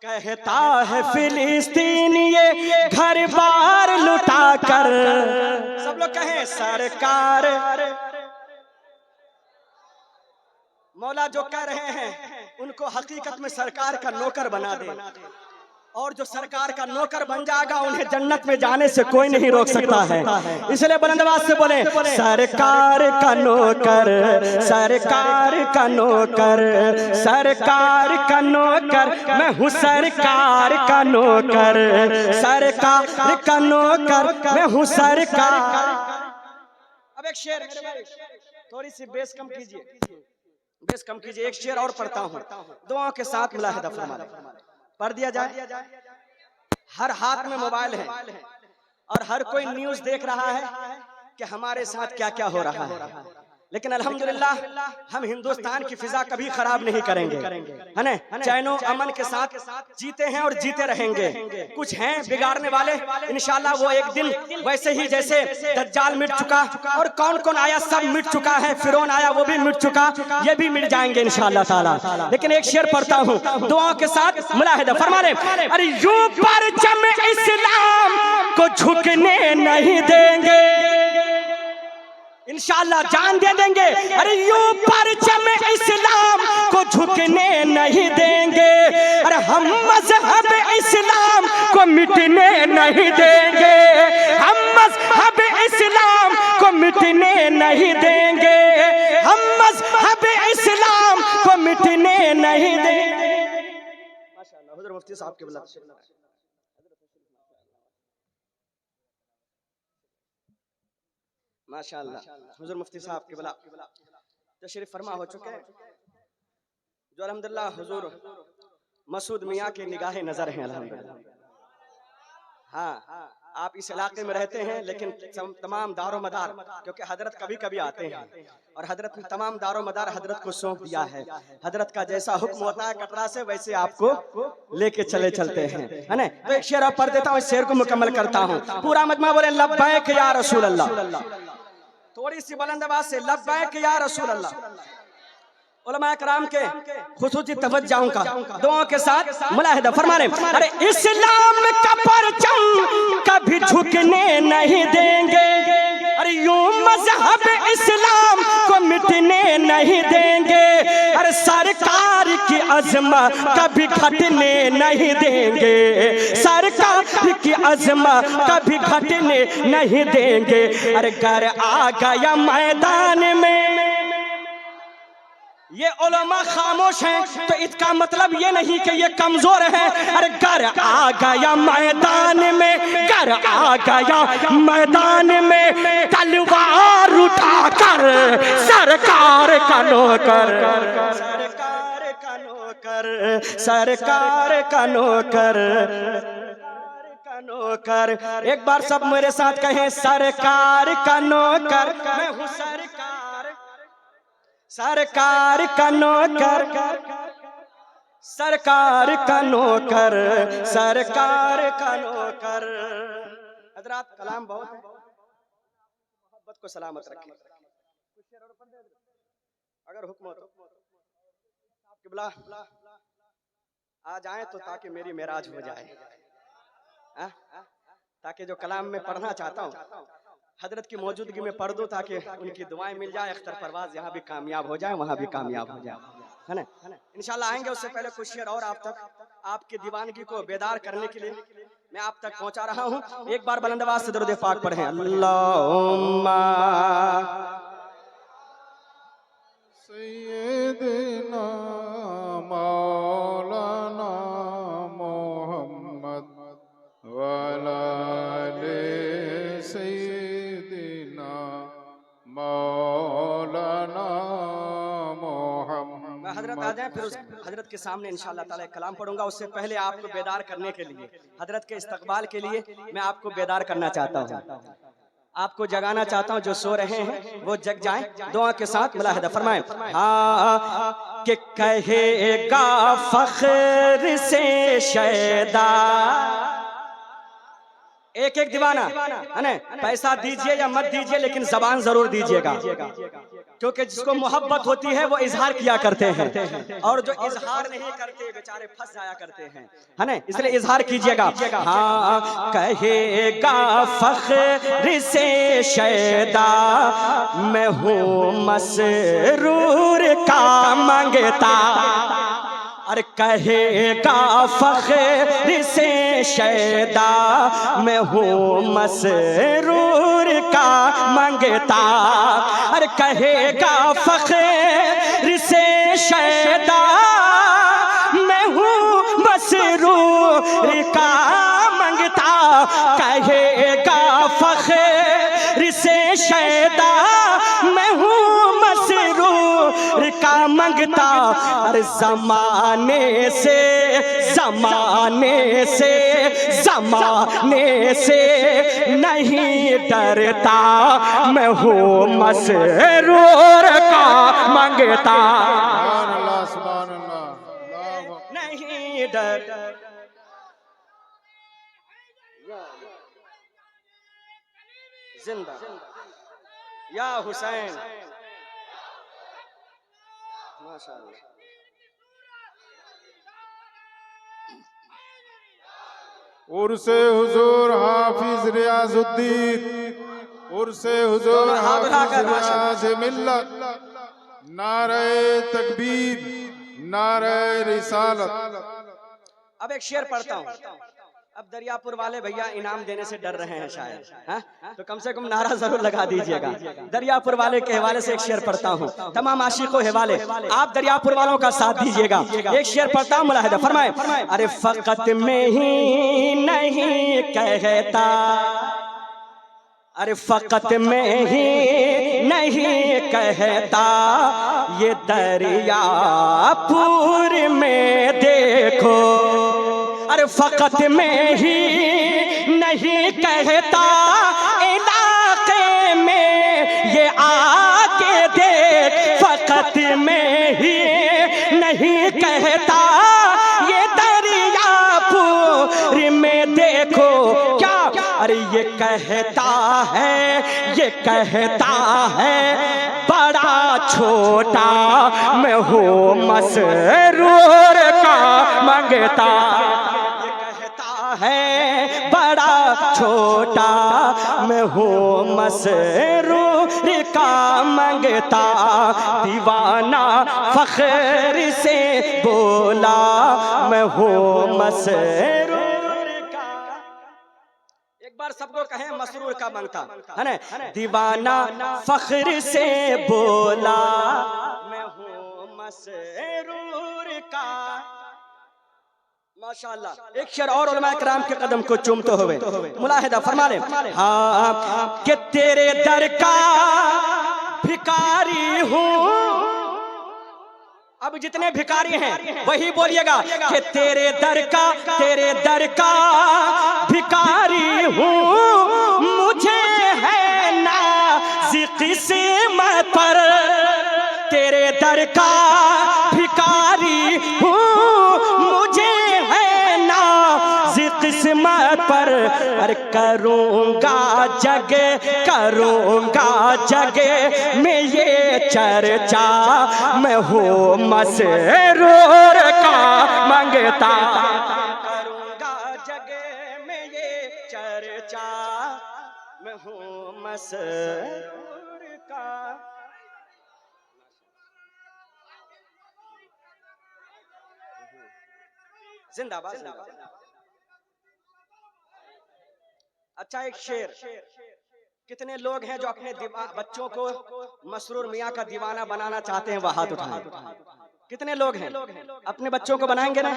कहता है फिलिस्तीन ये, घर बार लुटा कर। सब लोग कहें सरकार। मौला जो कह रहे हैं उनको हकीकत में सरकार का नौकर बना दे, और जो सरकार का नौकर बन जाएगा उन्हें जन्नत में जाने से कोई नहीं रोक सकता है। इसलिए बुलंद आवाज से बोले सरकार का नौकर, सरकार का नौकर, सरकार का नौकर, मैं हूँ सरकार का नौकर, सरकार का नौकर, मैं हूँ सरकार। अब एक शेर, थोड़ी सी बेस कम कीजिए, बेस कम कीजिए, एक शेर और पढ़ता हूँ, दुआओं के साथ मुलाहिदा फरमाएं। पढ़ दिया जाए। हर हाथ में मोबाइल है और हर कोई न्यूज देख रहा है कि हमारे साथ क्या क्या हो रहा है, लेकिन अल्हम्दुलिल्लाह हम हिंदुस्तान की फिजा कभी खराब नहीं करेंगे, है ना? चैनो अमन के साथ जीते हैं और जीते रहेंगे। कुछ हैं बिगाड़ने वाले, इंशाल्लाह वो एक दिन वैसे ही जैसे दज्जाल मिट चुका और कौन कौन आया सब मिट चुका है, फिरौन आया वो भी मिट चुका, ये भी मिट जाएंगे इंशाल्लाह ताला। लेकिन एक शेर पढ़ता हूँ दुआओं के साथ मुलाहिदा फरमाने। अरे यूं परचम इस्लाम को झुकने नहीं देंगे, इंशाअल्लाह जान दे देंगे। अरे यूं परचम इस्लाम को झुकने नहीं देंगे, अरे हम मजहब इस्लाम को मिटने नहीं देंगे, हम मजहब इस्लाम को मिटने नहीं देंगे, हम मजहब इस्लाम को मिटने नहीं देंगे। माशाअल्लाह हुजूर मुफ्ती साहब के बुला माशाअल्लाह हुजूर मुफ्ती साहब के बला तशरीफ फरमा हो चुके हैं, जो अल्हम्दुलिल्लाह हुजूर मसूद मियाँ के निगाहे नजर हैं अल्हम्दुलिल्लाह। हाँ, आप इस इलाके में रहते हैं, लेकिन तमाम दारो मदार, क्योंकि हजरत कभी कभी आते हैं और हजरत ने तमाम दारो मदार हजरत को सौंप दिया है। हजरत का जैसा हुक्म होता है कटरा से, वैसे आपको लेके चलते हैं, है ना? तो एक शेर और पढ़ देता हूँ, इस शेर को मुकम्मल करता हूँ। पूरा मजमा बोले लब्बैक या रसूल अल्लाह, थोड़ी सी बुलंद आवाज से लब्बैक या रसूल अल्लाह। उलमा कराम के खुसूसी तवज्जुह का दुआओं के साथ मुलाहिदा फरमाने। अरे इस्लाम का परचम कभी झुकने नहीं देंगे, अरे यूं मजहब इस्लाम को मिटने नहीं देंगे, अरे सरकार की अज़मत कभी घटने नहीं देंगे, सरकार की अज़मत कभी घटने नहीं देंगे। अरे घर आ गया मैदान में, ये उलमा खामोश हैं तो इसका मतलब ये नहीं कि ये कमजोर है। अरे घर आ गया मैदान में, घर आ गया मैदान में, तलवार उठाकर सरकार का नौकर, सरकार का नौकर, सरकार का नौकर, नौकर। एक बार सब मेरे साथ कहें सरकार का नौकर, मैं हूँ सरकार, सरकार का नौकर, सरकार का नौकर, सरकार का नौकर। हजरात कलाम बहुत है, मोहब्बत को सलामत रखें। अगर हुक्म हो तो किबला आ जाए तो ताकि मेरी मेराज हो जाए, ताकि जो कलाम में पढ़ना चाहता हूँ हजरत की मौजूदगी में पढ़ दो, ताकि उनकी दुआएं मिल जाए, अख्तर परवाज यहाँ भी कामयाब हो जाए, वहाँ भी कामयाब हो जाए, है ना? इंशाल्लाह आएंगे। उससे पहले कुछ शेर और आप तक, आपकी दीवानगी को बेदार करने के लिए मैं आप तक पहुँचा रहा हूँ। एक बार बुलंद आवाज से दुरूद पाक पढ़ें। अल्लाहुम्मा सय्यदना मौलाना मोहम्मद वाला मौलाना जाएं, फिर उस हजरत के सामने इंशाअल्लाह ताला एक कलाम पढ़ूंगा। उससे पहले आपको बेदार करने के लिए, हजरत के इस्तकबाल के लिए मैं आपको बेदार करना चाहता हूँ, आपको जगाना चाहता हूँ। जो सो रहे हैं वो जग जाएं, दुआ के साथ मुलाहिदा फरमाएं। हाँ कि कहेगा फख्र से शैदा, एक एक दीवाना है ना, पैसा दीजिए या मत दीजिए लेकिन जबान जरूर दीजिएगा, क्योंकि जिसको मोहब्बत होती है वो इजहार किया करते हैं, और जो इजहार नहीं करते बेचारे फंस जाया करते हैं, है ना, इसलिए इजहार कीजिएगा। हाँ कहेगा फख्र से शैदा, मैं हूँ मसरूर का मंगता, अरे कहेगा फख्र से शैदा, मैं हूँ मसरूर का मंगता, अरे कहेगा फख्र से शैदा, मैं हूँ मसरूर का मंगता, कहेगा फख्र से शैदा, मैं हूँ मसरूर का मंगता, अरे ज़माने से ज़माने से ज़माने से नहीं डरता, मैं हूँ मसरूर का मंगता, सुभान अल्लाह, सुभान अल्लाह, अल्लाह अकबर। नहीं डर। जिंदा या हुसैन, माशाअल्लाह। उर्से हुजूर हाफिज रियाजुद्दीन, उर्से हुजूर हाफिज रियाज मिल्लत, नारे तकबीर, नारे रिसालत। अब एक शेर पढ़ता हूँ। अब दरियापुर वाले भैया इनाम देने से डर रहे हैं शायद, हाँ? तो कम से कम नारा जरूर लगा दीजिएगा। दरियापुर वाले के हवाले से एक शेर पढ़ता हूँ, तमाम आशिकों हवाले, आप दरियापुर वालों का साथ दीजिएगा। एक शेर पढ़ता हूँ, मुलाहिदा फरमाए। अरे फकत में ही नहीं कहता, अरे फकत में ही नहीं कहता, ये दरियापुर में देखो, अरे फकत में ही नहीं कहता, इलाके में ये आके देख, फकत में ही नहीं कहता, ये दरियापुर में देखो क्या, अरे ये कहता है, ये कहता है बड़ा छोटा, मैं हूँ मसरूर का मंगता, है बड़ा छोटा, मैं हूँ मसरूर का मंगता, दीवाना फख्र से बोला, मैं हूँ मसरूर का। एक बार सबको कहें मसरूर का मंगता, है ना, दीवाना फख्र से बोला, मैं हूँ मसरूर का। माशाअल्लाह। एक शेर और उलमा किराम के कदम को चूमते हुए मुलाहिदा फरमा ले। हाँ कि तेरे दर का भिखारी हूँ, अब जितने भिखारी हैं वही बोलिएगा कि तेरे दर का भिखारी हूँ, मुझे है नाज़ किस्मत पर, तेरे दर का भिखारी हूँ, मुझे किस्मत पर, अरे करूँगा जग में ये चर्चा, मैं हूँ मसरूर का मंगता, करूँगा जग में ये चर्चा, मैं हूँ मसरूर का। जिंदाबाद जिंदाबाद। अच्छा एक शेर, कितने लोग हैं जो अपने बच्चों को मसरूर मियाँ का दीवाना बनाना चाहते हैं, वह हाथ उठाएं। कितने लोग हैं अपने बच्चों को बनाएंगे ना,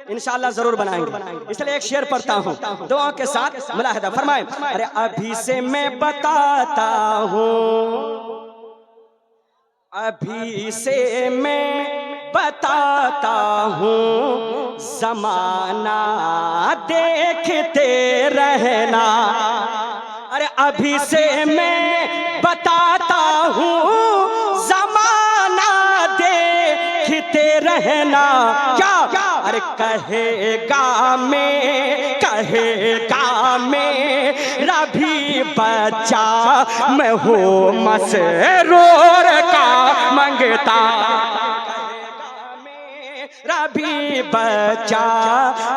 इंशाअल्लाह जरूर बनाएंगे। इसलिए एक शेर पढ़ता हूँ दुआ के साथ, मुलाहिदा फरमाएं। अरे अभी से मैं बताता हूँ, अभी से मैं बताता हूँ जमाना देखते रहना। अरे अभी से मैं बताता हूँ जमाना देखते रहना। क्या अरे कहेगा मेरा भी बच्चा मैं हूँ मसरूर का मंगता। मेरा भी बच्चा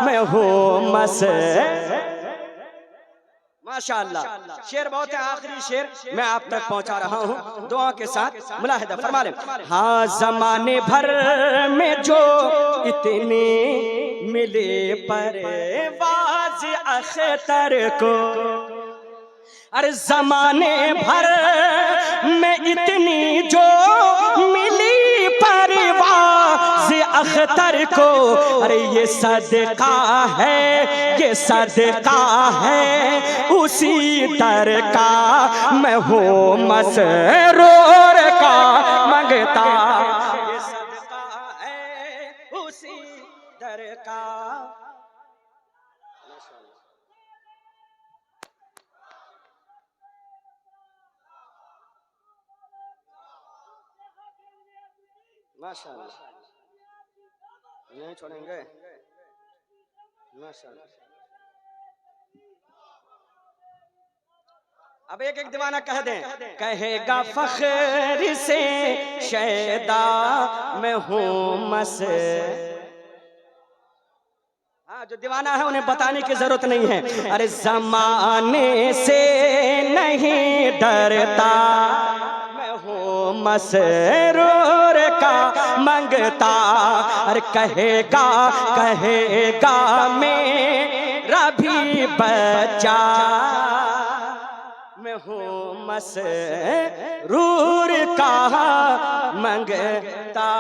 मैं हूँ माशाअल्लाह। शेर बहुत है, आखिरी शेर मैं आप तक पहुंचा रहा हूं दुआ के साथ, मुलाहिदा फरमा लें। हाँ जमाने भर में जो इतनी मिले परवाज़ अख्तर को, अरे जमाने भर में इतनी जो मिली परवाज़ अख्तर को, अरे ये सदका है उसी दर का मैं हूँ मसरूर का मंगता। ये सदका है उसी दर का। माशाअल्लाह, नहीं छोड़ेंगे माशाअल्लाह। अब एक दीवाना कह दें, कहेगा फख्र से शैदा मैं हूँ हाँ, जो दीवाना है उन्हें बताने की जरूरत नहीं है। अरे जमाने से नहीं डरता मैं हूँ मसरूर का मंगता। अरे कहेगा मेरा भी बच्चा मैं हूँ मसरूर का मंगता।